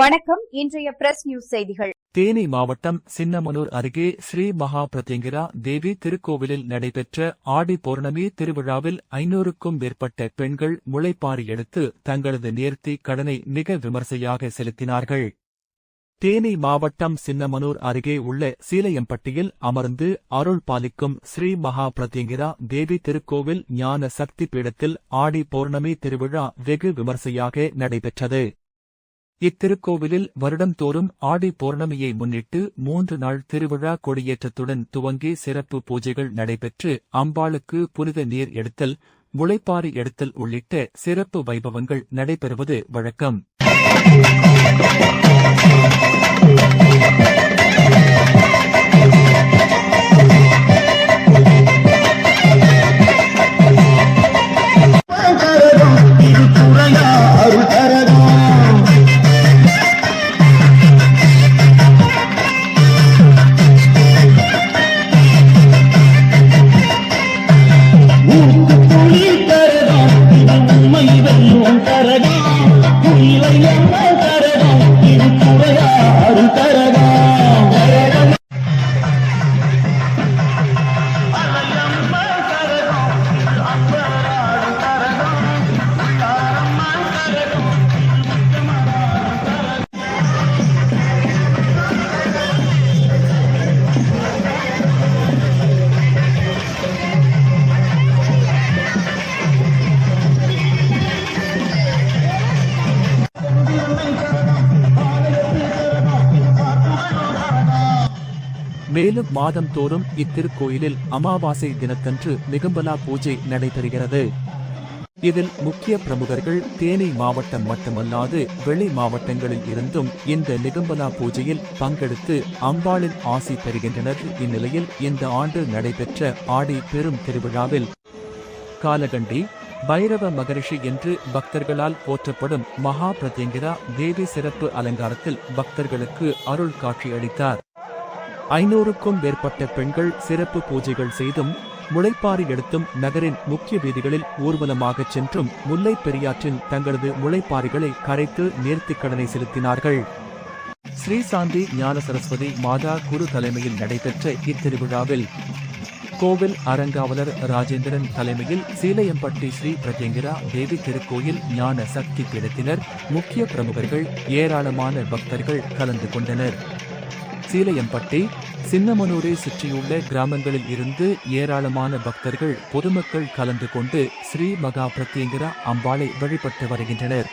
வணக்கம். இன்றைய press news செய்திகள். தேனி மாவட்டம் சின்னமனூர் அருகே ஸ்ரீ மகா பிரத்யங்கிரா தேவி திருக்கோவிலில் நடைபெற்ற ஆடி பௌர்ணமி திருவிழாவில் 500க்கும் மேற்பட்ட பெண்கள் முளைப்பாரி எடுத்து தங்களது நேர்த்தி கடனை மிக விமர்சையாக செலுத்தினார்கள். தேனி மாவட்டம் சின்னமனூர் அருகே உள்ள சீலையம்பட்டியில் அமர்ந்து அருள் பாலிக்கும் ஸ்ரீ மகா பிரத்யங்கிரா தேவி திருக்கோவில் ஞான சக்தி பீடத்தில் ஆடி பௌர்ணமி திருவிழா வெகு விமர்சையாக நடைபெற்றது. இத்திருக்கோவிலில் வருடந்தோறும் ஆடி பௌர்ணமியை முன்னிட்டு 3 நாள் திருவிழா கொடியேற்றத்துடன் துவங்கி சிறப்பு பூஜைகள் நடைபெற்று அம்பாளுக்கு புனித நீர் எடுத்தல், முளைப்பாரி எடுத்தல் உள்ளிட்ட சிறப்பு வைபவங்கள் நடைபெறுவது வழக்கம். மேலும் மாதந்தோறும் இத்திருக்கோயிலில் அமாவாசை தினத்தன்று நிகம்பலா பூஜை நடைபெறுகிறது. இதில் முக்கிய பிரமுகர்கள் தேனி மாவட்டம் மட்டுமல்லாது வெளி மாவட்டங்களில் இருந்தும் இந்த நிகம்பலா பூஜையில் பங்கெடுத்து அம்பாளின் ஆசி பெறுகின்றனர். இந்நிலையில் இந்த ஆண்டு நடைபெற்ற ஆடி பெரும் திருவிழாவில் காலகண்டி பைரவ மகரிஷி என்று பக்தர்களால் போற்றப்படும் மகா பிரத்யங்கிரா தேவி சிறப்பு அலங்காரத்தில் பக்தர்களுக்கு அருள் காட்சி அளித்தார். 500க்கும் மேற்பட்ட பெண்கள் சிறப்பு பூஜைகள் செய்தும் முளைப்பாரி எடுத்தும் நகரின் முக்கிய வீதிகளில் ஊர்வலமாகச் சென்றும் முல்லை பெரியாற்றில் தங்களது முளைப்பாரிகளை கரைத்து நேர்த்திக்கடனை செலுத்தினார்கள். ஸ்ரீசாந்தி ஞான சரஸ்வதி மாதா குரு தலைமையில் நடைபெற்ற இத்திருவிழாவில் கோவில் அறங்காவலர் ராஜேந்திரன் தலைமையில் சீலையம்பட்டி ஸ்ரீ பிரத்யங்கிரா தேவி திருக்கோயில் ஞான சக்தி பீடத்தினர், முக்கிய பிரமுகர்கள், ஏராளமான பக்தர்கள் கலந்து கொண்டனர். சீலையம்பட்டி, சின்னமனூரை சுற்றியுள்ள கிராமங்களில் இருந்து ஏராளமான பக்தர்கள், பொதுமக்கள் கலந்து கொண்டு ஸ்ரீ மகா பிரத்யங்கிரா அம்பாளை வழிபட்டு வருகின்றனர்.